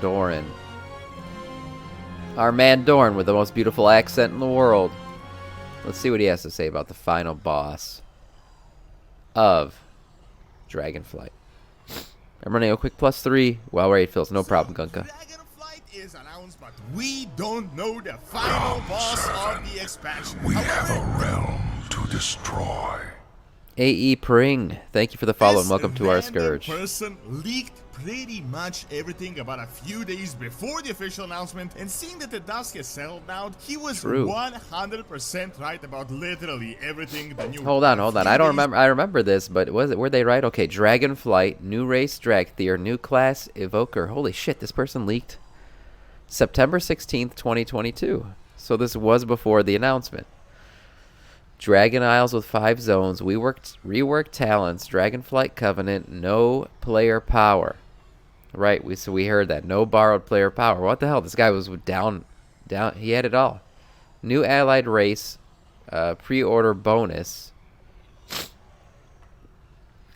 Doran. Our man Doran with the most beautiful accent in the world. Let's see what he has to say about the final boss of Dragonflight. I'm running a quick +3 while raid fills. No problem, Gunka. Dragonflight is announced, but we don't know the final boss of the expansion. We have a realm to destroy. AE Pring, thank you for the follow and welcome to our This random Scourge. person leaked pretty much everything about a few days before the official announcement, and seeing that the dust has settled down, he was True. 100% right about literally everything. The new Hold on. I don't remember. I remember this, but were they right? Okay, Dragonflight, new race Dragthier, new class Evoker. Holy shit, this person leaked September 16th, 2022. So this was before the announcement. Dragon Isles with 5 zones. Reworked talents. Dragonflight Covenant. No player power. Right. We heard that. No borrowed player power. What the hell? This guy was down. He had it all. New allied race. Pre-order bonus.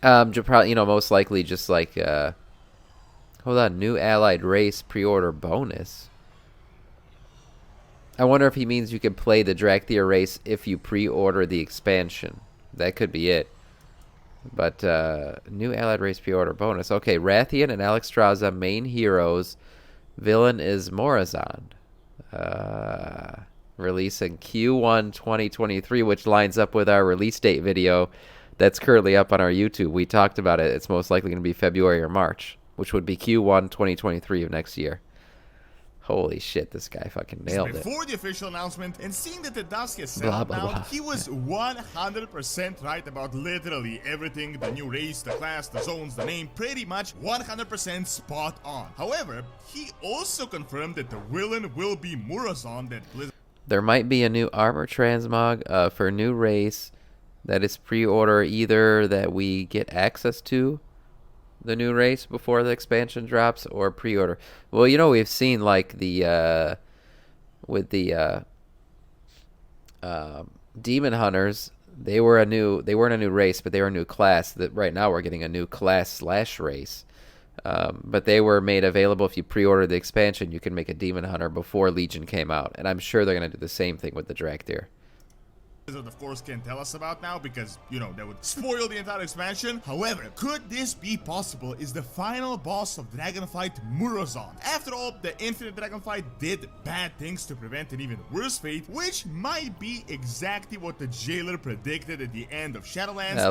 Probably, most likely just like. Hold on. New allied race pre-order bonus. I wonder if he means you can play the Dragthier race if you pre-order the expansion. That could be it. But, new allied race pre-order bonus. Okay, Rathian and Alexstrasza, main heroes. Villain is Morazan. Releasing Q1 2023, which lines up with our release date video that's currently up on our YouTube. We talked about it. It's most likely going to be February or March, which would be Q1 2023 of next year. Holy shit, this guy fucking nailed it. Before the official announcement, and seeing that the dust has settled down, he was 100% right about literally everything. The new race, the class, the zones, the name, pretty much 100% spot on. However, he also confirmed that the villain will be Murazan, that Blizzard... There might be a new armor transmog for new race that is pre-order, either that we get access to the new race before the expansion drops, or pre-order. Well, we've seen like the with the demon hunters, they weren't a new race, but they were a new class. That right now we're getting a new class / race. But they were made available if you pre-order the expansion. You can make a demon hunter before Legion came out, and I'm sure they're going to do the same thing with the Dragthier. Of course can't tell us about now because, that would spoil the entire expansion. However, could this be possible? Is the final boss of Dragonflight Murazan? After all, the Infinite Dragonflight did bad things to prevent an even worse fate, which might be exactly what the jailer predicted at the end of Shadowlands.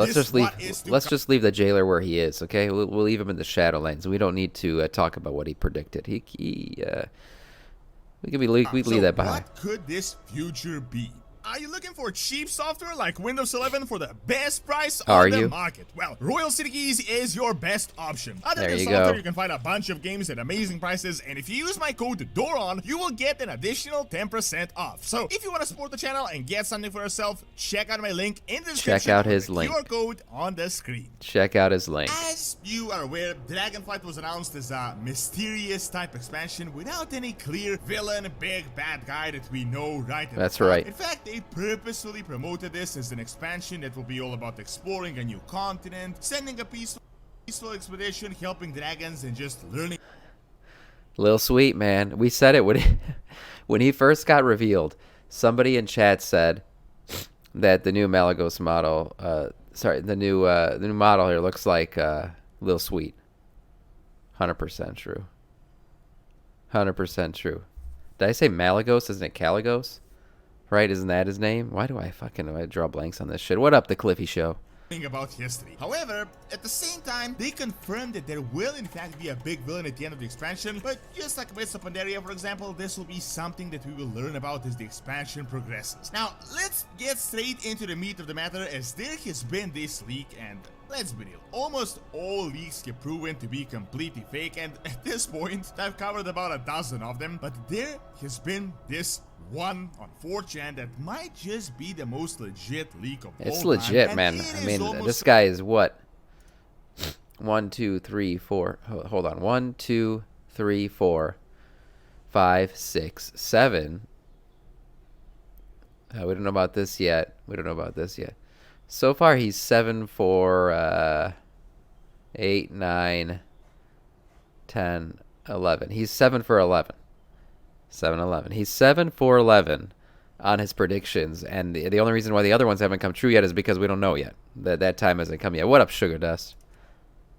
Let's just leave the jailer where he is, okay? We'll leave him in the Shadowlands. We don't need to talk about what he predicted. We leave that behind. What could this future be? Are you looking for cheap software like Windows 11 for the best price on the market? Well, Royal City Keys is your best option. Other than software, you can find a bunch of games at amazing prices, and if you use my code DORON, you will get an additional 10% off. So if you want to support the channel and get something for yourself, check out my link in the description. Check out his link. QR code on the screen. Check out his link. As you are aware, Dragonflight was announced as a mysterious type expansion without any clear villain, big bad guy that we know right. That's right. In fact, they purposefully promoted this as an expansion that will be all about exploring a new continent, sending a peaceful expedition, helping dragons, and just learning. Lil Sweet, man. We said it when he first got revealed. Somebody in chat said that the new Malagos model, the new model here looks like Lil Sweet. 100% true. 100% true. Did I say Malagos? Isn't it Caligos? Right, isn't that his name? Why do I draw blanks on this shit? What up, The Cliffy Show? About history. However, at the same time, they confirmed that there will in fact be a big villain at the end of the expansion, but just like Mists of Pandaria, for example, this will be something that we will learn about as the expansion progresses. Now, let's get straight into the meat of the matter, as there has been this leak, and let's be real, almost all leaks get proven to be completely fake, and at this point, I've covered about a dozen of them, but there has been this one on 4chan that might just be the most legit leak of all time. It's legit, man. I mean, this guy is what? 1, 2, 3, 4. Hold on. 1, 2, 3, 4, 5, 6, 7. We don't know about this yet. So far, he's 7 for 8, 9, 10, 11. He's 7 for 11. 7-11. He's 7 for 11 on his predictions, and the only reason why the other ones haven't come true yet is because we don't know yet. That time hasn't come yet. What up, Sugar Dust?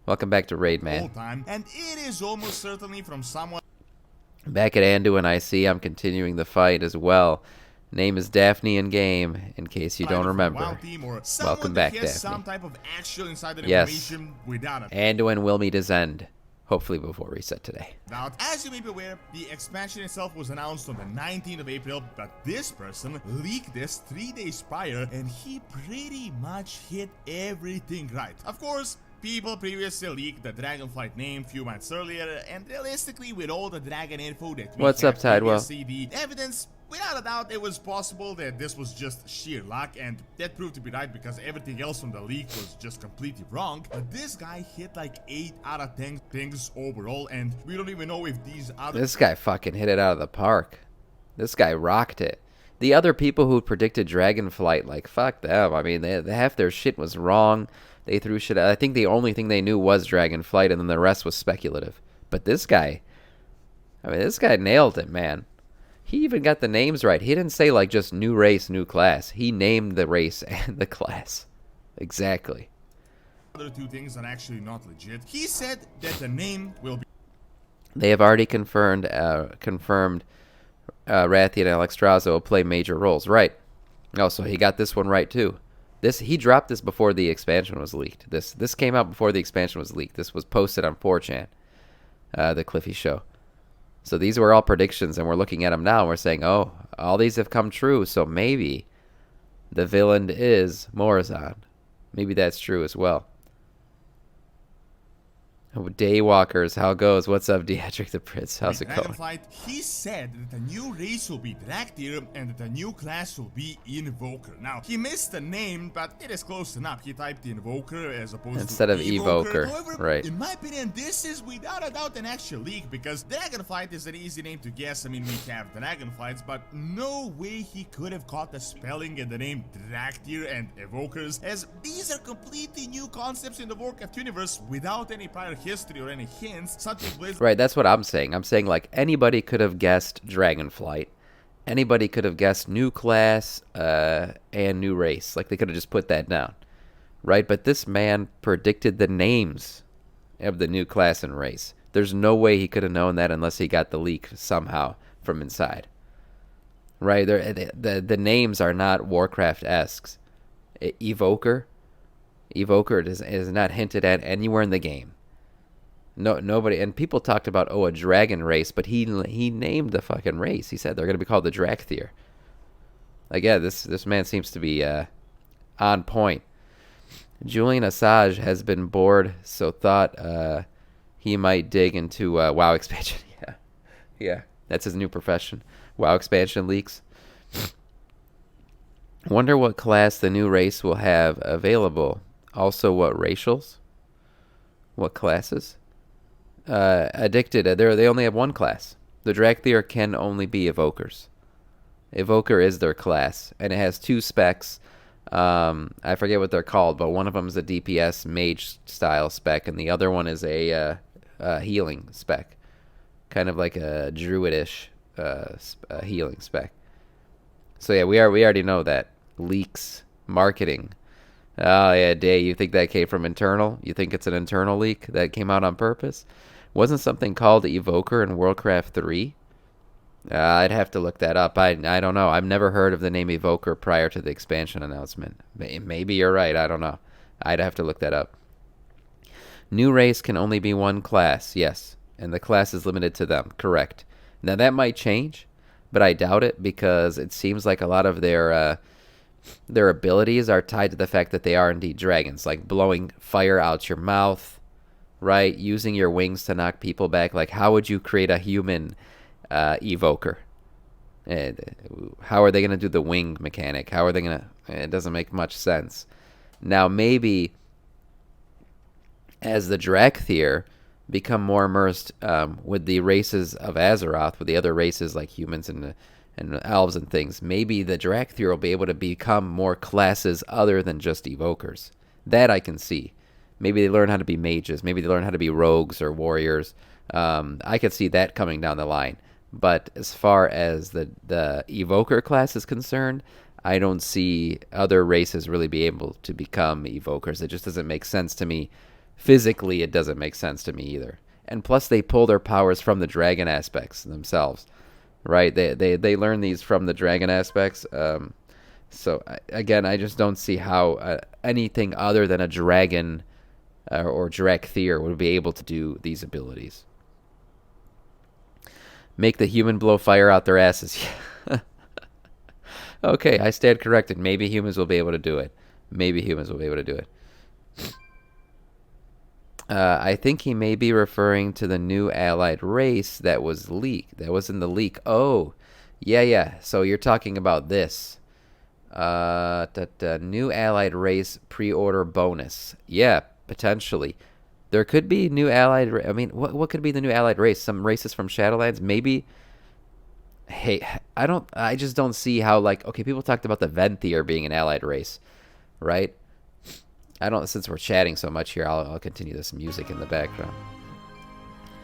Welcome back to Raid, man. Time, and it is almost certainly from someone. Back at Anduin, I see. I'm continuing the fight as well. Name is Daphne in game, in case you don't remember. Welcome back, Daphne. Some type of actual insider Yes. information without it. Anduin will meet his end, hopefully before reset today. Now, as you may be aware, the expansion itself was announced on the 19th of April, but this person leaked this 3 days prior, and he pretty much hit everything right. Of course, people previously leaked the Dragonflight name few months earlier, and realistically, with all the Dragon info that we What's up, had Tidewell? previously, the evidence, without a doubt, it was possible that this was just sheer luck, and that proved to be right because everything else from the leak was just completely wrong. But this guy hit like 8 out of 10 things overall, and we don't even know if these other... This guy fucking hit it out of the park. This guy rocked it. The other people who predicted Dragonflight, like, fuck them. I mean, half their shit was wrong. They threw shit out. I think the only thing they knew was Dragonflight, and then the rest was speculative. But this guy, I mean, this guy nailed it, man. He even got the names right. He didn't say, like, just new race, new class. He named the race and the class. Exactly. Other two things are actually not legit. He said that the name will be... They have already confirmed Rathian and Alexstrasza will play major roles. Right. Oh, so he got this one right, too. He dropped this before the expansion was leaked. This came out before the expansion was leaked. This was posted on 4chan, the Cliffy show. So these were all predictions, and we're looking at them now, and we're saying, oh, all these have come true, so maybe the villain is Morazan. Maybe that's true as well. Oh, Daywalkers, how it goes? What's up, Dietrich the Prince? How's it going? Dragonflight, he said that the new race will be Draktyr and that the new class will be Invoker. Now, he missed the name, but it is close enough. He typed Invoker as opposed Instead to of Evoker. However, Right. in my opinion, this is without a doubt an actual leak because Dragonflight is an easy name to guess. I mean, we have Dragonflights, but no way he could have caught the spelling and the name Draktyr and Evokers, as these are completely new concepts in the Warcraft universe without any prior history or any hints. Something Blizzard... Right, that's what I'm saying. I'm saying, like, anybody could have guessed Dragonflight. Anybody could have guessed new class and new race. Like, they could have just put that down. Right? But this man predicted the names of the new class and race. There's no way he could have known that unless he got the leak somehow from inside. Right? The names are not Warcraft-esque. Evoker is not hinted at anywhere in the game. No, nobody, and people talked about, a dragon race, but he named the fucking race. He said they're going to be called the Draktyr. Like, yeah, this man seems to be on point. Julian Assange has been bored, so thought he might dig into WoW expansion. Yeah, that's his new profession. WoW expansion leaks. Wonder what class the new race will have available. Also, what racials? What classes? Addicted. They only have one class. The Draktyr can only be Evokers. Evoker is their class, and it has 2 specs. I forget what they're called, but one of them is a DPS mage style spec, and the other one is a healing spec, kind of like a druidish healing spec. So yeah, we already know that. Leaks, marketing. Oh yeah, Day, you think that came from internal? You think it's an internal leak that came out on purpose? Wasn't something called Evoker in Worldcraft 3? I'd have to look that up. I don't know. I've never heard of the name Evoker prior to the expansion announcement. Maybe you're right. I don't know. I'd have to look that up. New race can only be one class. Yes. And the class is limited to them. Correct. Now that might change, but I doubt it because it seems like a lot of their abilities are tied to the fact that they are indeed dragons, like blowing fire out your mouth, right? Using your wings to knock people back. Like, how would you create a human evoker? How are they going to do the wing mechanic? How are they going to... It doesn't make much sense. Now, maybe as the Draktyr become more immersed with the races of Azeroth, with the other races like humans and elves and things, maybe the Draktyr will be able to become more classes other than just evokers. That I can see. Maybe they learn how to be mages. Maybe they learn how to be rogues or warriors I could see that coming down the line. But as far as the evoker class is concerned, I don't see other races really be able to become evokers. It just doesn't make sense to me. Physically, it doesn't make sense to me either. And plus, they pull their powers from the dragon aspects themselves, right? They learn these from the dragon aspects. So again, I just don't see how anything other than a dragon or Drakthir would be able to do these abilities. Make the human blow fire out their asses. Okay, I stand corrected. Maybe humans will be able to do it. Maybe humans will be able to do it. I think he may be referring to the new allied race that was leaked. That was in the leak. Oh, yeah. So you're talking about this. New allied race pre-order bonus. Yeah, potentially. There could be new allied. I mean, what could be the new allied race? Some races from Shadowlands, maybe. Hey, I just don't see how, like, okay, people talked about the Venthyr being an allied race, right? Since we're chatting so much here, I'll continue this music in the background.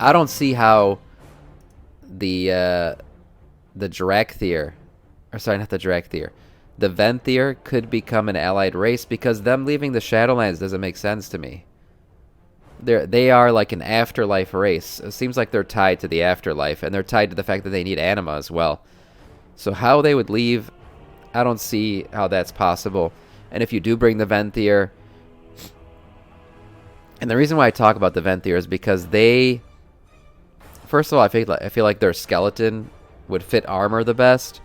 I don't see how the Drakthir, or sorry, not the Drakthir, the Venthyr could become an allied race, because them leaving the Shadowlands doesn't make sense to me. They are like an afterlife race. It seems like they're tied to the afterlife, and they're tied to the fact that they need anima as well. So how they would leave, I don't see how that's possible. And if you do bring the Venthyr, and the reason why I talk about the Venthyr is because they, first of all, I feel like their skeleton would fit armor the best.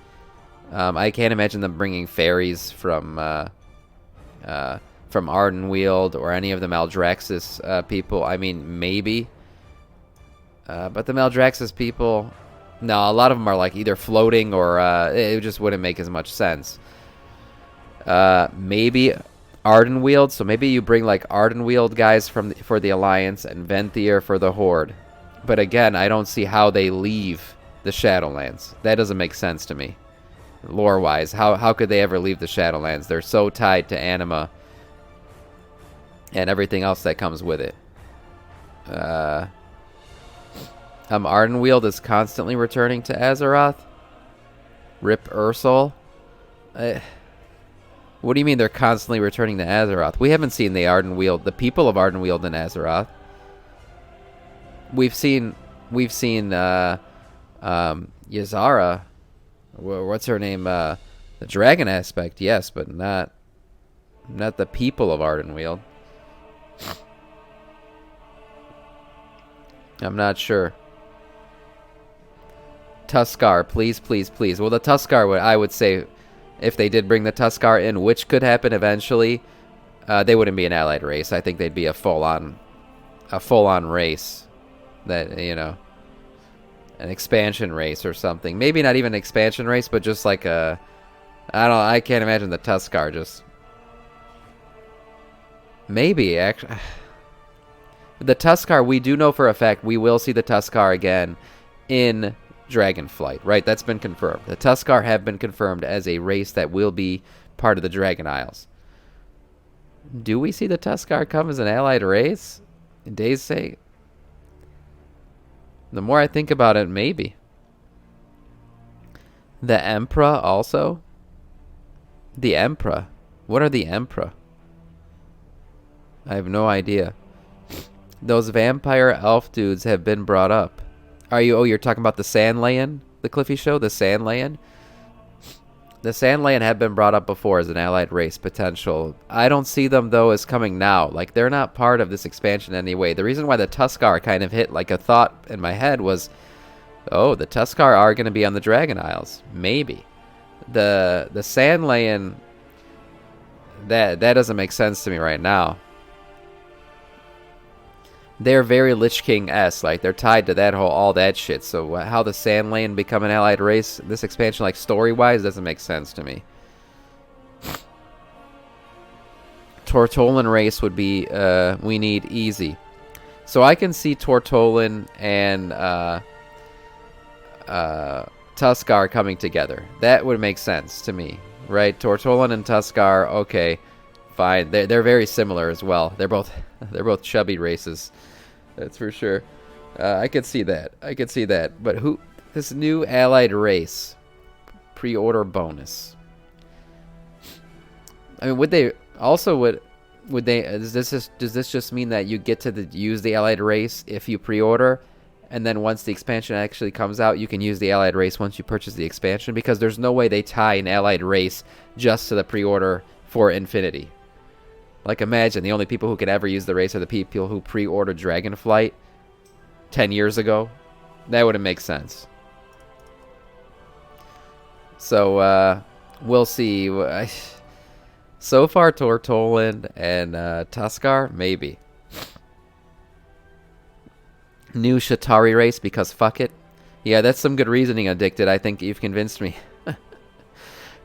I can't imagine them bringing fairies from Ardenweald or any of the Maldraxxus people. I mean, maybe. But the Maldraxxus people, no, a lot of them are like either floating or it just wouldn't make as much sense. Maybe Ardenweald, so maybe you bring like Ardenweald guys for the Alliance and Venthyr for the Horde. But again, I don't see how they leave the Shadowlands. That doesn't make sense to me. Lore-wise, how could they ever leave the Shadowlands? They're so tied to anima and everything else that comes with it. Ardenweald is constantly returning to Azeroth. Rip Ursol. What do you mean they're constantly returning to Azeroth? We haven't seen the people of Ardenweald in Azeroth. We've seen Ysara. What's her name? The dragon aspect, yes, but not the people of Ardenweald. I'm not sure. Tuskar, please. Well, the Tuskar, I would say, if they did bring the Tuskar in, which could happen eventually, they wouldn't be an allied race. I think they'd be a full-on race. That, you know, an expansion race or something. Maybe not even an expansion race, but just like I can't imagine the Tuskar just... Maybe, actually. The Tuskar, we do know for a fact we will see the Tuskar again in Dragonflight, right? That's been confirmed. The Tuskar have been confirmed as a race that will be part of the Dragon Isles. Do we see the Tuskar come as an allied race? In Days Say? The more I think about it, maybe. The Emperor also? The Emperor? What are the Emperor? I have no idea. Those vampire elf dudes have been brought up. You're talking about the Sandlayan? The Cliffy Show? The Sandlayan? The Sandlayan have been brought up before as an allied race potential. I don't see them, though, as coming now. Like, they're not part of this expansion anyway. The reason why the Tuskar kind of hit like a thought in my head was, oh, the Tuskar are going to be on the Dragon Isles. Maybe. The Sandlayan, that doesn't make sense to me right now. They're very Lich King-esque, like they're tied to all that shit. So how the Sandlayan become an allied race, this expansion, like story-wise, doesn't make sense to me. Tortolan race would be we need easy. So I can see Tortolan and Tuskar coming together. That would make sense to me, right? Tortolan and Tuskar, okay, fine. They're very similar as well. They're both chubby races. That's for sure. I could see that. I could see that. But who? This new allied race pre-order bonus. I mean, would they also would they? Does this just mean that you get to use the allied race if you pre-order, and then once the expansion actually comes out, you can use the allied race once you purchase the expansion? Because there's no way they tie an allied race just to the pre-order for Infinity. Like, imagine the only people who could ever use the race are the people who pre-ordered Dragonflight 10 years ago. That wouldn't make sense. So, we'll see. So far, Tortolan and Tuskar, maybe. New Shatari race, because fuck it. Yeah, that's some good reasoning, Addicted. I think you've convinced me.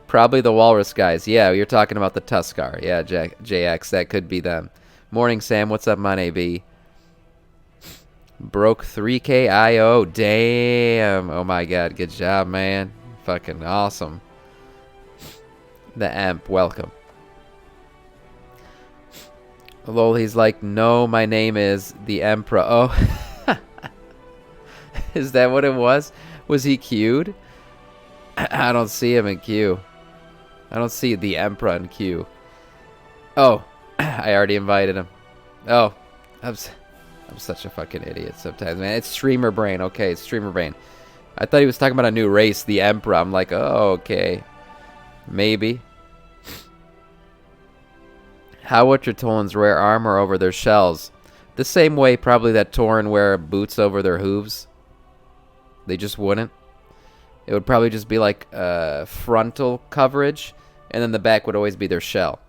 Probably the Walrus guys. Yeah, you're talking about the Tuskar. Yeah, JX, that could be them. Morning, Sam. What's up, man, AB? Broke 3K IO. Damn. Oh, my God. Good job, man. Fucking awesome. The Amp, welcome. Lol, he's like, no, my name is the Emperor. Oh. Is that what it was? Was he queued? I don't see him in queue. I don't see the Emperor in queue. Oh, I already invited him. Oh, I'm such a fucking idiot sometimes, man. It's streamer brain. Okay, it's streamer brain. I thought he was talking about a new race, the Emperor. I'm like, oh, okay. Maybe. How would Tortolans wear armor over their shells? The same way probably that Tauren wear boots over their hooves. They just wouldn't. It would probably just be like frontal coverage, and then the back would always be their shell.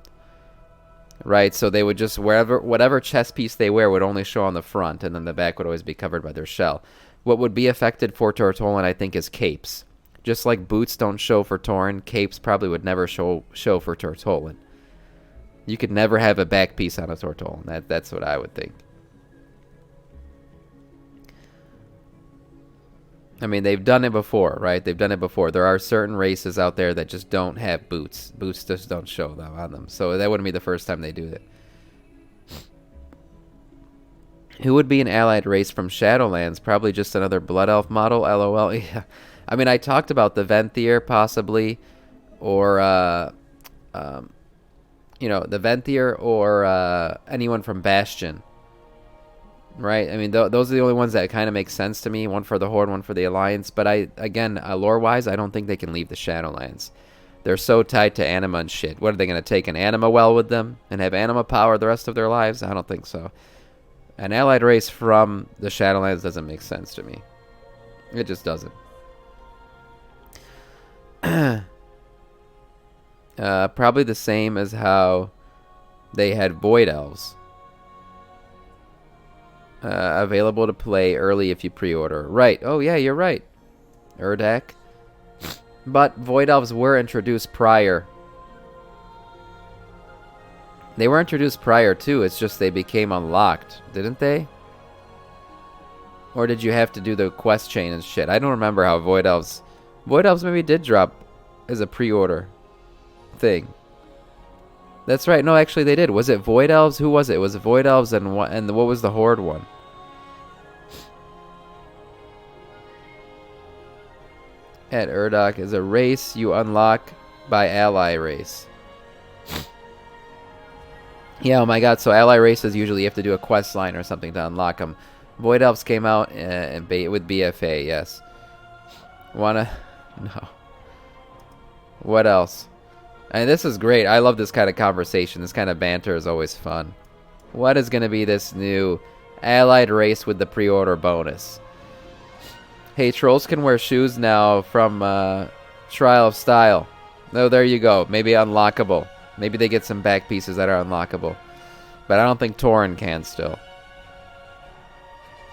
Right, so they would just, whatever chest piece they wear would only show on the front, and then the back would always be covered by their shell. What would be affected for Tortolan, I think, is capes. Just like boots don't show for Tauren, capes probably would never show for Tortolan. You could never have a back piece on a Tortolan. That's what I would think. I mean, they've done it before, right? They've done it before. There are certain races out there that just don't have boots. Boots just don't show them on them. So that wouldn't be the first time they do that. Who would be an allied race from Shadowlands? Probably just another Blood Elf model, LOL. Yeah. I mean, I talked about the Venthyr, possibly. Or, you know, the Venthyr or anyone from Bastion. Right? I mean, those are the only ones that kind of make sense to me. One for the Horde, one for the Alliance. But again, lore-wise, I don't think they can leave the Shadowlands. They're so tied to anima and shit. What, are they going to take an anima well with them and have anima power the rest of their lives? I don't think so. An allied race from the Shadowlands doesn't make sense to me. It just doesn't. Probably the same as how they had Void Elves. Available to play early if you pre-order. Right. Oh, yeah, you're right. Urdak. But Void Elves were introduced prior. They were introduced prior, too. It's just they became unlocked. Didn't they? Or did you have to do the quest chain and shit? I don't remember how Void Elves... Void Elves maybe did drop as a pre-order thing. That's right. No, actually they did. Was it Void Elves? Who was it? Was it Void Elves and what was the Horde one? At Urdak is a race you unlock by ally race. Yeah, oh my god. So ally races usually you have to do a quest line or something to unlock them. Void Elves came out with BFA, yes. Wanna? No. What else? And this is great. I love this kind of conversation. This kind of banter is always fun. What is going to be this new allied race with the pre-order bonus? Hey, trolls can wear shoes now from Trial of Style. Oh, there you go. Maybe unlockable. Maybe they get some back pieces that are unlockable. But I don't think Tauren can still.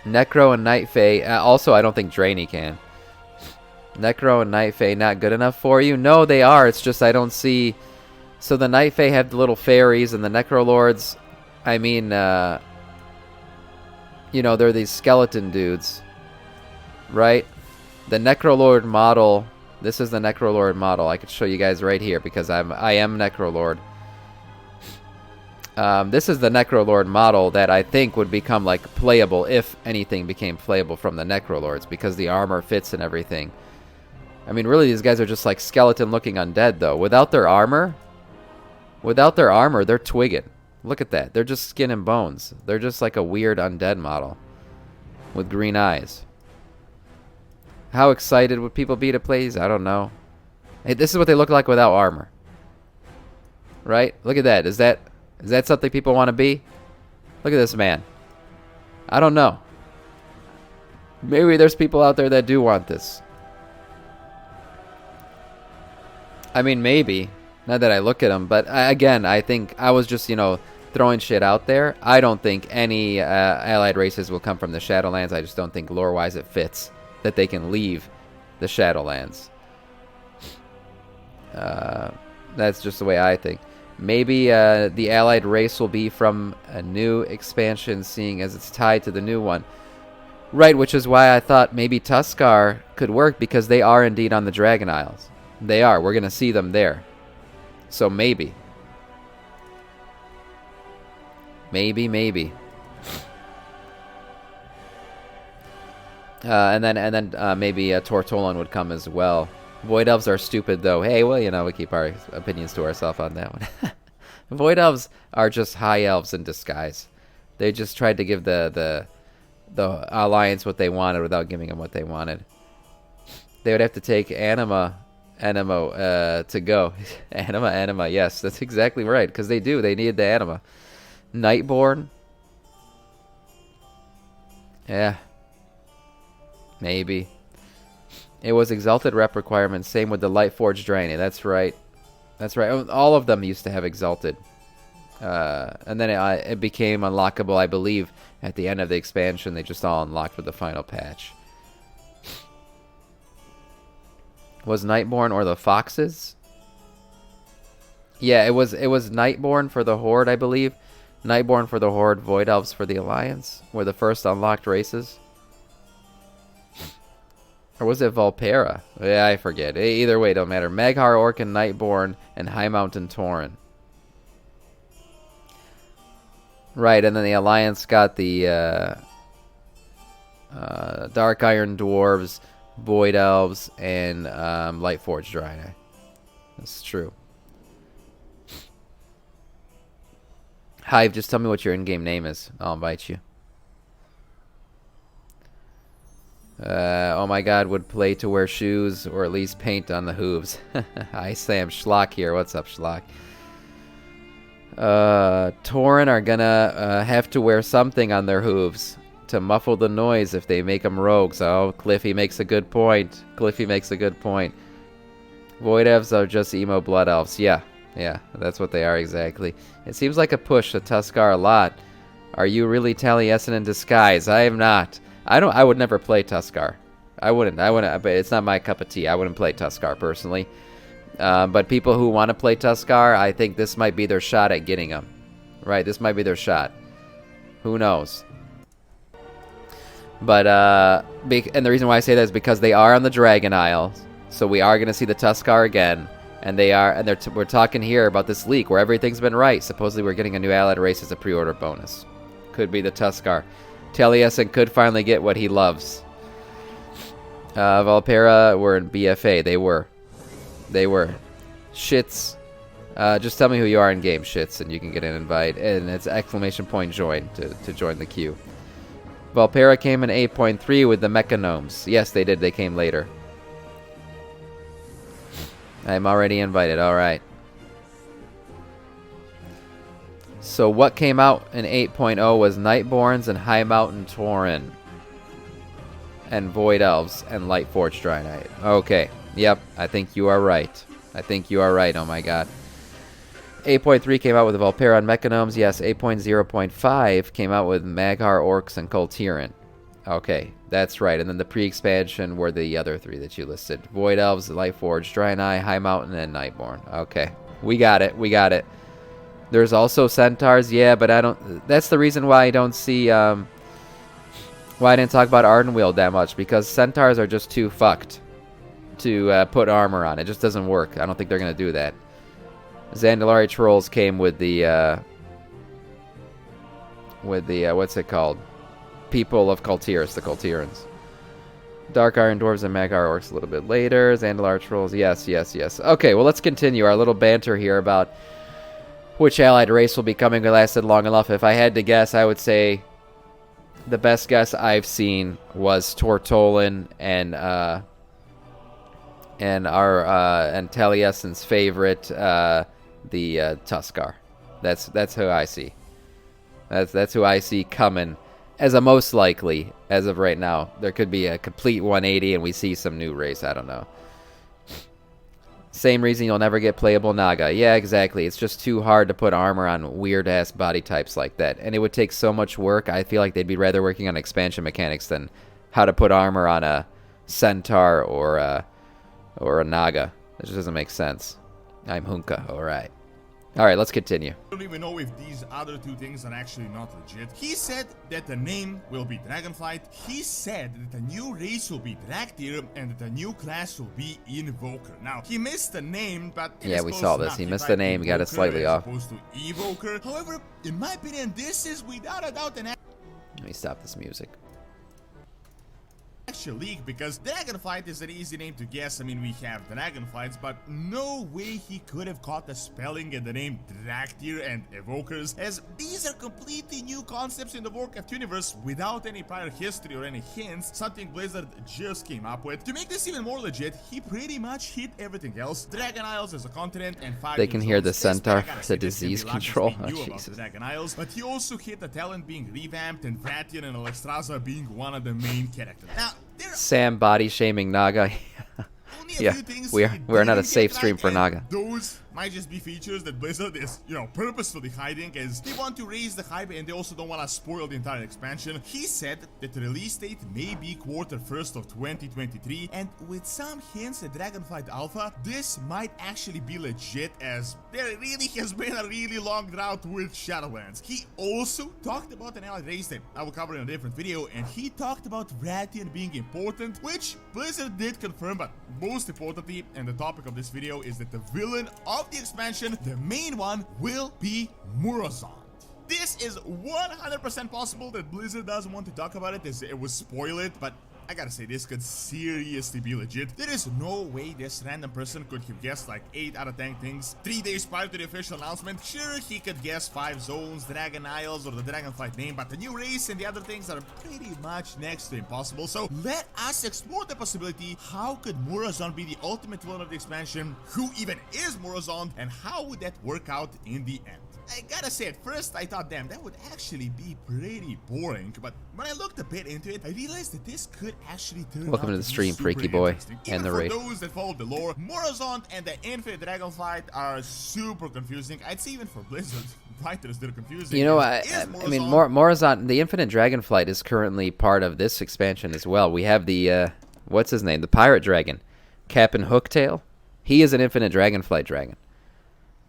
Necro and Night Fae. Also, I don't think Draenei can. Necro and Night Fae not good enough for you? No, they are. It's just I don't see... So the Night Fae have the little fairies, and the Necro Lords, I mean, you know, they're these skeleton dudes. Right? The Necro Lord model... This is the Necro Lord model. I could show you guys right here, because I am Necro Lord. This is the Necrolord model that I think would become like playable if anything became playable from the Necrolords, because the armor fits and everything. I mean, really, these guys are just like skeleton-looking undead, though. Without their armor, they're twigging. Look at that. They're just skin and bones. They're just like a weird undead model with green eyes. How excited would people be to play these? I don't know. Hey, this is what they look like without armor. Right? Look at that. Is that something people want to be? Look at this man. I don't know. Maybe there's people out there that do want this. I mean, maybe. Not that I look at them, but again, I think I was just, throwing shit out there. I don't think any allied races will come from the Shadowlands. I just don't think lore-wise it fits that they can leave the Shadowlands. That's just the way I think. Maybe the allied race will be from a new expansion, seeing as it's tied to the new one. Right, which is why I thought maybe Tuskar could work, because they are indeed on the Dragon Isles. They are. We're going to see them there. So maybe. Maybe. And then maybe Tortolan would come as well. Void Elves are stupid, though. Hey, well, we keep our opinions to ourselves on that one. Void Elves are just high elves in disguise. They just tried to give the Alliance what they wanted without giving them what they wanted. They would have to take Anima to go. Anima, yes, that's exactly right, because they do. They need the Anima. Nightborn? Yeah. Maybe. It was Exalted rep requirements. Same with the Lightforged Draenei. That's right. That's right. All of them used to have Exalted. And then it became unlockable, I believe, at the end of the expansion. They just all unlocked with the final patch. Was Nightborn or the Foxes? Yeah, it was Nightborn for the Horde, I believe. Nightborn for the Horde, Void Elves for the Alliance were the first unlocked races. Or was it Volpera? Yeah, I forget. Either way, don't matter. Maghar, Orc, and Nightborn, and High Mountain Tauren. Right, and then the Alliance got the Dark Iron Dwarves, Void Elves, and Lightforged Draenei. That's true. Hive, just tell me what your in-game name is. I'll invite you. Oh my god, would play to wear shoes or at least paint on the hooves. Hi Sam, Schlock here. What's up, Schlock? Tauren are gonna have to wear something on their hooves to muffle the noise if they make them rogues. Oh, Cliffy makes a good point. Void Elves are just emo blood elves. Yeah, that's what they are exactly. It seems like a push to Tuskar a lot. Are you really Taliesin in disguise? I am not. I would never play Tuskar. I wouldn't. But it's not my cup of tea. I wouldn't play Tuskar personally. But people who want to play Tuskar, I think this might be their shot at getting them. Right, this might be their shot. Who knows? But and the reason why I say that is because they are on the Dragon Isles, so we are going to see the Tuskar again. And we're talking here about this leak where everything's been right. Supposedly we're getting a new allied race as a pre-order bonus. Could be the Tuskar. Taliesin could finally get what he loves. Volpera were in BFA. They were. Shits. Just tell me who you are in game, Shits, and you can get an invite. And it's !join to join the queue. Volpera came in 8.3 with the Mechanomes. Yes, they did. They came later. I'm already invited. All right. So what came out in 8.0 was Nightborns and High Mountain Tauren. And Void Elves and Lightforged Draenei. Okay. Yep. I think you are right. Oh my god. 8.3 came out with the Volpera and Mechanomes. Yes. 8.0.5 came out with Maghar, Orcs, and Kultiran. Okay. That's right. And then the pre-expansion were the other three that you listed. Void Elves, Lightforged Draenei, High Mountain, and Nightborn. Okay. We got it. There's also Centaurs, yeah, but I don't... That's the reason why I don't see... why I didn't talk about Ardenweald that much, because Centaurs are just too fucked to put armor on. It just doesn't work. I don't think they're going to do that. Zandalari Trolls came with the with the what's it called? People of Kultiris, the Kultirans. Dark Iron Dwarves and Magar Orcs a little bit later. Zandalar Trolls, yes. Okay, well, let's continue our little banter here about which allied race will be coming. We lasted long enough. If I had to guess, I would say the best guess I've seen was Tortolan and Taliesin's favorite, the Tuskar. That's who I see. That's who I see coming as a most likely as of right now. There could be a complete 180 and we see some new race. I don't know. Same reason you'll never get playable Naga. Yeah, exactly. It's just too hard to put armor on weird-ass body types like that. And it would take so much work. I feel like they'd be rather working on expansion mechanics than how to put armor on a Centaur or a Naga. It just doesn't make sense. I'm Hunka. Alright. Alright, let's continue. I don't even know if these other two things are actually not legit. He said that the name will be Dragonflight. He said that the new race will be Dractyr and that the new class will be Invoker. Now, he missed the name, but yeah, we saw this. He missed the name, got it slightly off. Opposed to Evoker. However, in my opinion, this is without a doubt an Let me stop this music. actual league, because Dragonflight is an easy name to guess. I mean, we have Dragonflights, but no way he could have caught the spelling and the name Dractyr and Evokers, as these are completely new concepts in the Warcraft universe without any prior history or any hints, something Blizzard just came up with. To make this even more legit, he pretty much hit everything else. Dragon Isles as a continent and 5 They can hear the zones. Centaur This, for the disease control. Oh, Jesus. Dragon Isles, but he also hit the talent being revamped and Vrathian and Alexstrasza being one of the main characters. Now, there are Sam body shaming Naga. only a Yeah, few things we're he not a didn't safe get stream right, for and Naga. Those might just be features that Blizzard is, purposefully hiding, as they want to raise the hype and they also don't want to spoil the entire expansion. He said that the release date may be Q1 of 2023, and with some hints at Dragonflight Alpha, this might actually be legit, as there really has been a really long drought with Shadowlands. He also talked about an allied race that I will cover in a different video, and he talked about Vrathian being important, which Blizzard did confirm, but most importantly, and the topic of this video, is that the villain of the expansion, the main one, will be Murozond. This is 100% possible that Blizzard doesn't want to talk about it, as it would spoil it, but I gotta say, this could seriously be legit. There is no way this random person could have guessed like 8 out of 10 things 3 days prior to the official announcement. Sure, he could guess 5 zones, Dragon Isles, or the Dragonflight name, but the new race and the other things are pretty much next to impossible. So let us explore the possibility: how could Murozond be the ultimate villain of the expansion? Who even is Murozond, and how would that work out in the end? I gotta say, at first I thought, damn, that would actually be pretty boring, but when I looked a bit into it, I realized that this could actually turn Welcome out to the be stream, super Freaky Boy, interesting. and the Even raid. for those that follow the lore, Murozond and the Infinite Dragonflight are super confusing. I'd say even for Blizzard writers, they're confusing. You know, I mean, Murozond, the Infinite Dragonflight is currently part of this expansion as well. We have the, what's his name? The Pirate Dragon, Captain Hooktail. He is an Infinite Dragonflight dragon.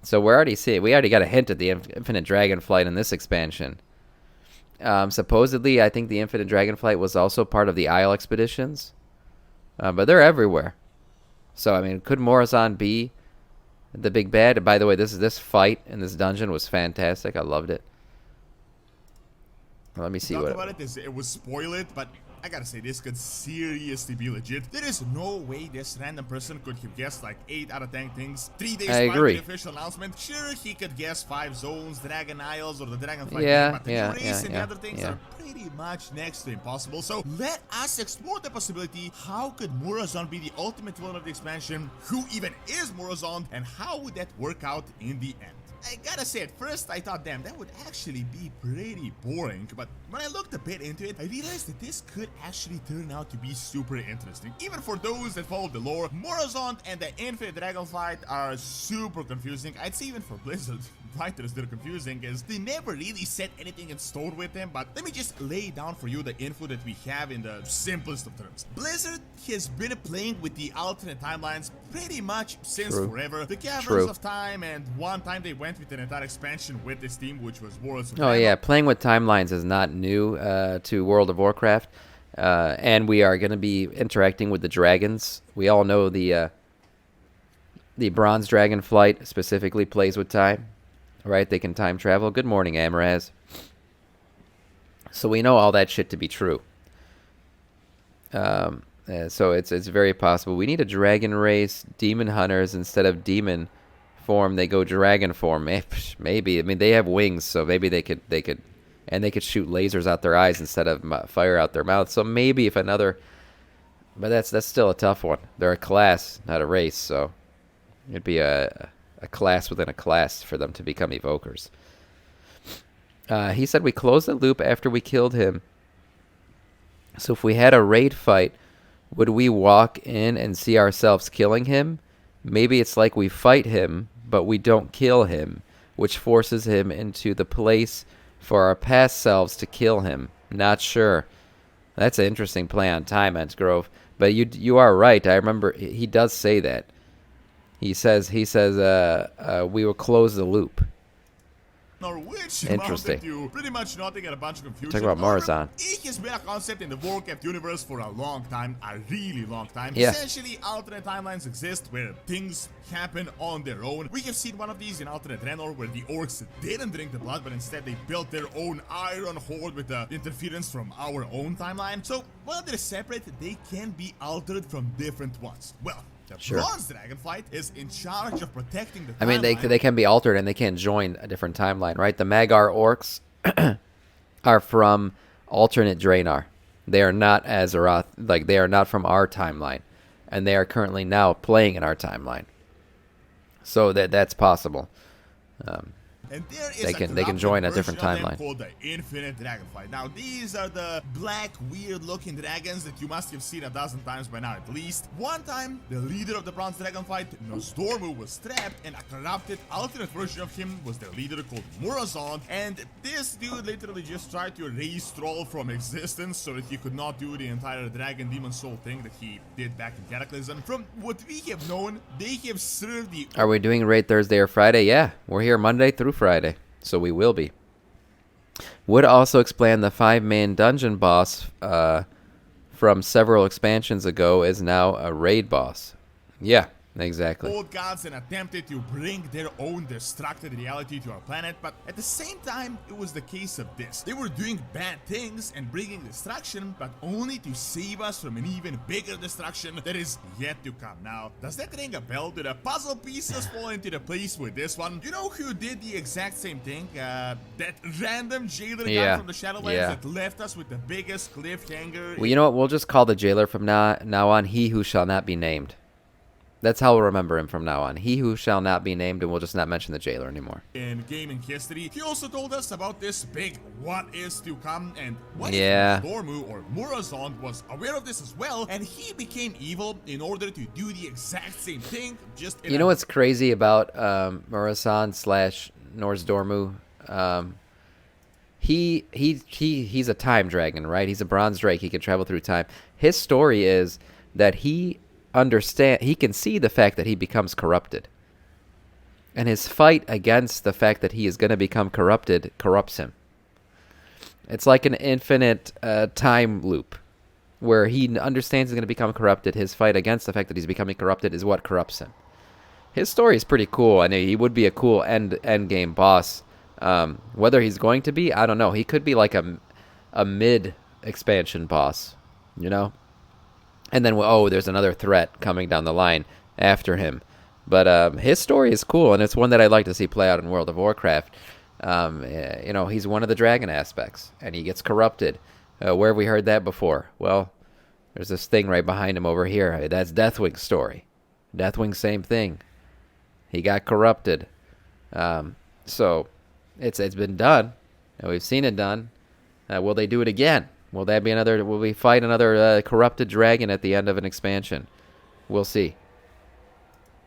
So we already got a hint at the Infinite Dragonflight in this expansion. Supposedly, I think the Infinite Dragonflight was also part of the Isle expeditions. But they're everywhere. So, I mean, could Murozond be the big bad? By the way, this fight in this dungeon was fantastic. I loved it. Let me see Talk what about it as it would spoil it, but I gotta say, this could seriously be legit. There is no way this random person could have guessed like 8 out of 10 things 3 days prior to the official announcement. Sure, he could guess 5 zones, Dragon Isles, or the Dragonflight name, but the new race and the other things are pretty much next to impossible. So let us explore the possibility: how could Murozond be the ultimate villain of the expansion? Who even is Murozond, and how would that work out in the end? I gotta say, at first I thought, damn, that would actually be pretty boring, but when I looked a bit into it, I realized that this could actually turn out to be super interesting. Even for those that follow the lore, Murozond and the Infinite Dragonflight are super confusing. I'd say even for Blizzard writers, they're confusing, as they never really set anything in stone with them. But let me just lay down for you the info that we have in the simplest of terms. Blizzard has been playing with the alternate timelines pretty much since forever. The Caverns of Time, and one time they went with an entire expansion with this team, which was Worlds of Oh yeah, playing with timelines is not new to World of Warcraft, and we are going to be interacting with the dragons. We all know the Bronze Dragonflight specifically plays with time, right? They can time travel. Good morning, Amraz. So we know all that shit to be true. So it's very possible. We need a dragon race, demon hunters instead of demon form. They go dragon form. Maybe. I mean, they have wings, so maybe they could, and they could shoot lasers out their eyes instead of fire out their mouth. So maybe if another, but that's still a tough one. They're a class, not a race. So it'd be a class within a class for them to become evokers. He said we closed the loop after we killed him. So if we had a raid fight, would we walk in and see ourselves killing him? Maybe it's like we fight him, but we don't kill him, which forces him into the place for our past selves to kill him. Not sure. That's an interesting play on time, Ents Grove. But you are right. I remember he does say that. He says we will close the loop. Which Interesting. amounted to pretty much nothing and a bunch of confusion. Talk about Morazan. It has been a concept in the Warcraft universe for a long time, a really long time. Yeah. Essentially, alternate timelines exist where things happen on their own. We have seen one of these in alternate Draenor where the orcs didn't drink the blood, but instead they built their own iron horde with the interference from our own timeline. So while they're separate, they can be altered from different ones. Well, the Sure. Bronze Dragonflight is in charge of protecting the timeline. I mean, they can be altered and they can join a different timeline, right? The Magar orcs are from alternate Draenor. They are not Azeroth, like they are not from our timeline, and they are currently now playing in our timeline. So that's possible. And there is They can join a different version of them timeline. called the Infinite Dragonflight. Now, these are the black, weird-looking dragons that you must have seen a dozen times by now at least. One time, the leader of the Bronze Dragonflight, Nosdormu, was trapped, and a corrupted, alternate version of him was their leader called Morazan. And this dude literally just tried to erase Troll from existence so that he could not do the entire Dragon Demon Soul thing that he did back in Cataclysm. From what we have known, they have served the... Are we doing raid Thursday or Friday? Yeah, we're here Monday through Friday, so we will be. Would also explain the 5-man dungeon boss from several expansions ago is now a raid boss. Yeah, exactly. Old gods and attempted to bring their own destructive reality to our planet, but at the same time, it was the case of this. They were doing bad things and bringing destruction, but only to save us from an even bigger destruction that is yet to come. Now, does that ring a bell? Do the puzzle pieces fall into the place with this one? You know who did the exact same thing? That random jailer guy from the Shadowlands that left us with the biggest cliffhanger. Well, you know what? We'll just call the jailer from now on He Who Shall Not Be Named. That's how we'll remember him from now on. He Who Shall Not Be Named, and we'll just not mention the jailer anymore. In gaming history, he also told us about this big what is to come, and what Yeah. if Dormu or Morazan was aware of this as well, and he became evil in order to do the exact same thing, just in You know what's crazy about Murasan / Norse Dormu? He's a time dragon, right? He's a bronze drake. He can travel through time. His story is that he can see the fact that he becomes corrupted, and his fight against the fact that he is going to become corrupted corrupts him. It's like an infinite time loop where he understands he's going to become corrupted. His fight against the fact that he's becoming corrupted is what corrupts him. His story is pretty cool, and he would be a cool end game boss. Whether he's going to be, I don't know. He could be like a mid expansion boss, you know. And then, there's another threat coming down the line after him. But his story is cool, and it's one that I'd like to see play out in World of Warcraft. He's one of the dragon aspects, and he gets corrupted. Where have we heard that before? Well, there's this thing right behind him over here. That's Deathwing's story. Deathwing, same thing. He got corrupted. So it's been done, and we've seen it done. Will they do it again? Will we fight another corrupted dragon at the end of an expansion? We'll see.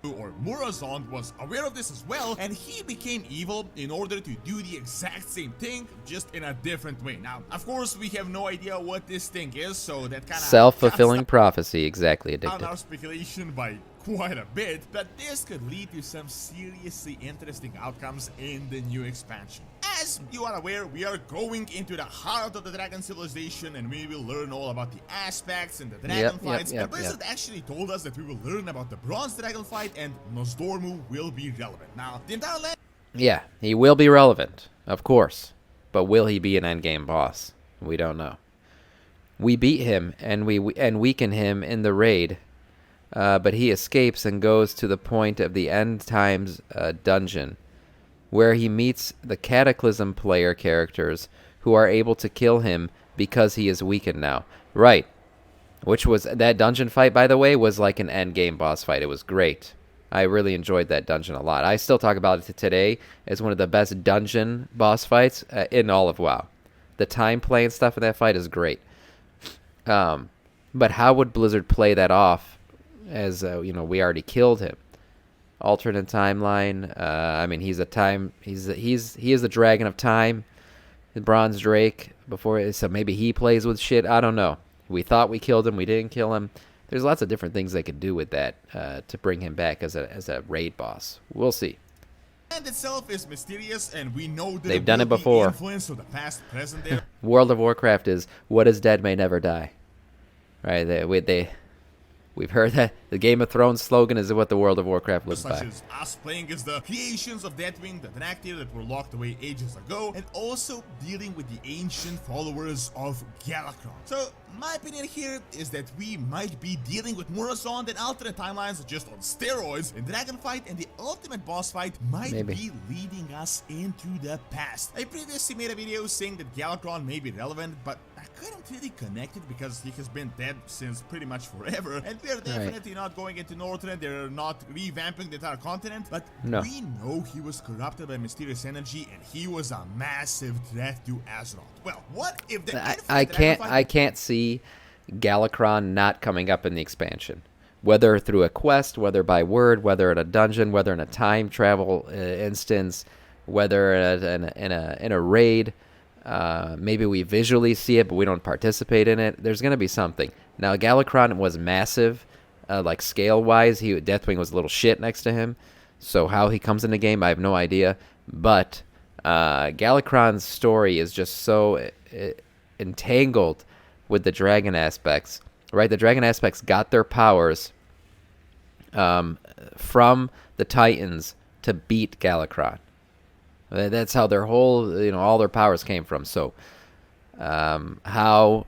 Or Morazan was aware of this as well, and he became evil in order to do the exact same thing, just in a different way. Now, of course, we have no idea what this thing is, so that kind of self-fulfilling prophecy, exactly, on addicted. our speculation by quite a bit, but this could lead to some seriously interesting outcomes in the new expansion. As you are aware, we are going into the heart of the Dragon Civilization, and we will learn all about the aspects and the Dragonflights. But Blizzard actually told us that we will learn about the Bronze Dragonflight, and Nosdormu will be relevant. Now, the entire Yeah, he will be relevant, of course. But will he be an endgame boss? We don't know. We beat him and we weaken him in the raid, but he escapes and goes to the point of the end times dungeon, where he meets the Cataclysm player characters who are able to kill him because he is weakened now. Right. Which was, that dungeon fight, by the way, was like an end game boss fight. It was great. I really enjoyed that dungeon a lot. I still talk about it today as one of the best dungeon boss fights in all of WoW. The time play and stuff in that fight is great. But how would Blizzard play that off as, we already killed him? Alternate timeline. I mean, he is the Dragon of Time, the Bronze Drake. So maybe he plays with shit. I don't know. We thought we killed him. We didn't kill him. There's lots of different things they could do with that to bring him back as a raid boss. We'll see. And itself is mysterious, and we know that they've done it before. Influence of the past, present day. World of Warcraft is what is dead may never die. Right? We've heard that the Game of Thrones slogan is what the World of Warcraft lives by. Such as us playing as the creations of Deathwing, the Draktyr that were locked away ages ago, and also dealing with the ancient followers of Galakron. So, my opinion here is that we might be dealing with more Azon than alternate timelines just on steroids, and Dragonflight and the ultimate boss fight might be leading us into the past. I previously made a video saying that Galakron may be relevant, but I couldn't really connect it because he has been dead since pretty much forever, and we're definitely not going into Northrend. They're not revamping the entire continent, but we know he was corrupted by mysterious energy, and he was a massive threat to Azeroth. Well, what if the I can't see Galakron not coming up in the expansion, whether through a quest, whether by word, whether in a dungeon, whether in a time travel instance, whether in a raid. Maybe we visually see it, but we don't participate in it. There's going to be something. Now, Galakron was massive, like scale-wise. Deathwing was a little shit next to him. So how he comes in the game, I have no idea. But Galakron's story is just so entangled with the dragon aspects. Right? The dragon aspects got their powers from the Titans to beat Galakron. That's how their whole, all their powers came from. So, how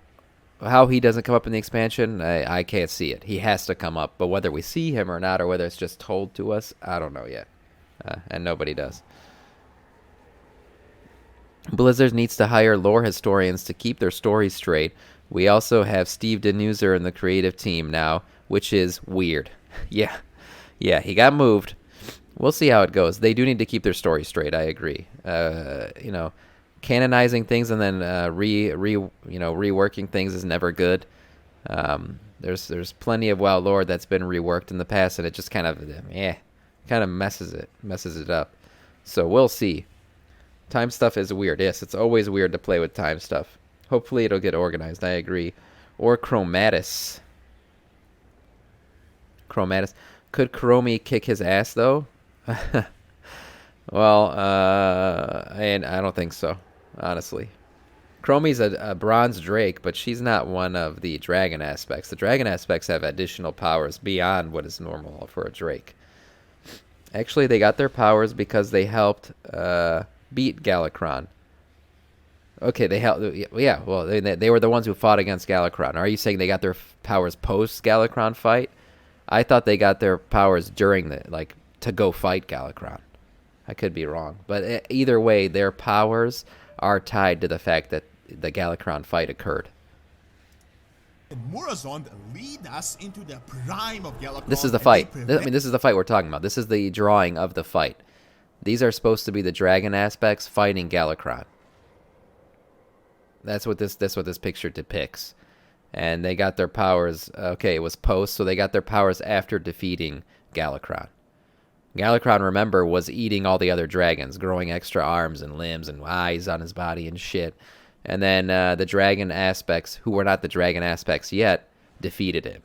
he doesn't come up in the expansion, I can't see it. He has to come up, but whether we see him or not, or whether it's just told to us, I don't know yet, and nobody does. Blizzard needs to hire lore historians to keep their stories straight. We also have Steve Denuser in the creative team now, which is weird. Yeah, he got moved. We'll see how it goes. They do need to keep their story straight. I agree. Canonizing things and then reworking things is never good. There's plenty of WoW lore that's been reworked in the past, and it just kind of messes it up. So we'll see. Time stuff is weird. Yes, it's always weird to play with time stuff. Hopefully it'll get organized. I agree. Or Chromatus. Could Chromie kick his ass though? Well, and I don't think so, honestly. Chromie's a bronze drake, but she's not one of the dragon aspects. The dragon aspects have additional powers beyond what is normal for a drake. Actually, they got their powers because they helped beat Galakron. Okay, they helped. Yeah, well, they were the ones who fought against Galakron. Are you saying they got their powers post Galakron fight? I thought they got their powers during to go fight Galakron. I could be wrong, but either way, their powers are tied to the fact that the Galakron fight occurred. Murazond lead us into the prime of Galakron. This is the fight. This is the fight we're talking about. This is the drawing of the fight. These are supposed to be the dragon aspects fighting Galakron. That's what this picture depicts. And they got their powers. Okay, it was post, so they got their powers after defeating Galakron. Galakron, remember, was eating all the other dragons, growing extra arms and limbs and eyes on his body and shit. And then the dragon aspects, who were not the dragon aspects yet, defeated him.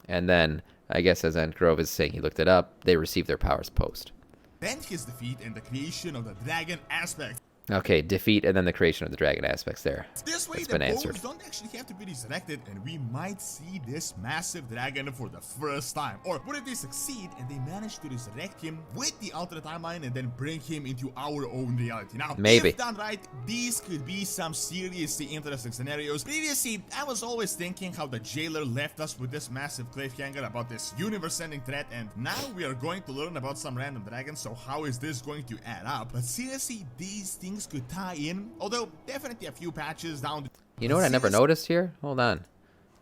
And then, I guess as Entgrove is saying, he looked it up, they received their powers post. Then his defeat and the creation of the dragon aspect. Okay, defeat and then the creation of the dragon aspects there. This way, That's the been bones answered. don't actually have to be resurrected, and we might see this massive dragon for the first time. Or what if they succeed and they manage to resurrect him with the alternate timeline and then bring him into our own reality? Now, Maybe. if done right, these could be some seriously interesting scenarios. Previously, I was always thinking how the jailer left us with this massive cliffhanger about this universe-ending threat, and now we are going to learn about some random dragons, so how is this going to add up? But seriously, these things could tie in, although definitely a few patches down. You know what I never noticed here? Hold on.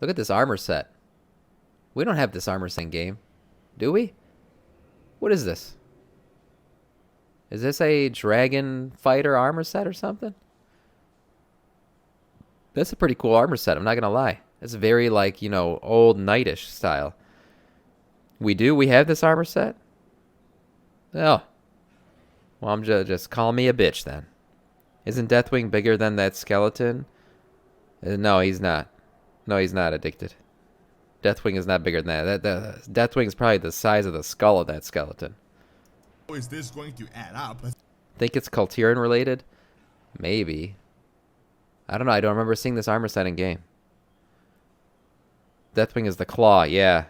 Look at this armor set. We don't have this armor set in game. Do we? What is this? Is this a dragon fighter armor set or something? That's a pretty cool armor set, I'm not gonna lie. It's very, like, you know, old knightish style. We have this armor set? Oh. Well, I'm just call me a bitch then. Isn't Deathwing bigger than that skeleton? No, he's not. No, he's not addicted. Deathwing is not bigger than that. Deathwing is probably the size of the skull of that skeleton. How is this going to add up? Think it's Kultiran related? Maybe. I don't know. I don't remember seeing this armor set in game. Deathwing is the claw. Yeah.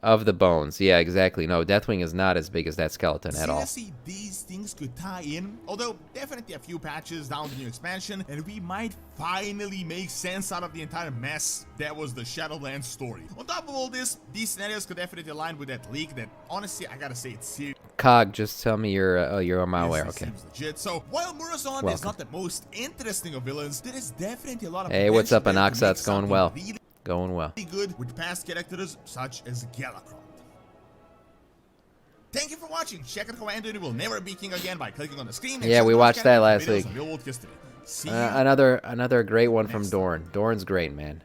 Of the bones. Yeah, exactly. No, Deathwing is not as big as that skeleton at all. Seriously, these things could tie in, although definitely a few patches down the new expansion, and we might finally make sense out of the entire mess that was the Shadowlands story. On top of all this, these scenarios could definitely align with that leak that, honestly, I gotta say it's serious. Cog, just tell me you're on my way. Okay. Seems legit. So while Murazond is not the most interesting of villains, there is definitely a lot of Hey, what's up, potential there to Anaxa? make It's going something well. really Going well. good with past characters such as Galacron. Thank you for watching. Check out how Anthony will never be king again by clicking on the screen. And Yeah, check we out watched that videos last on week. real-world history. See you. Another great one from next Dorn. Dorn's great, man.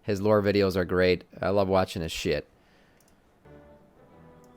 His lore videos are great. I love watching his shit.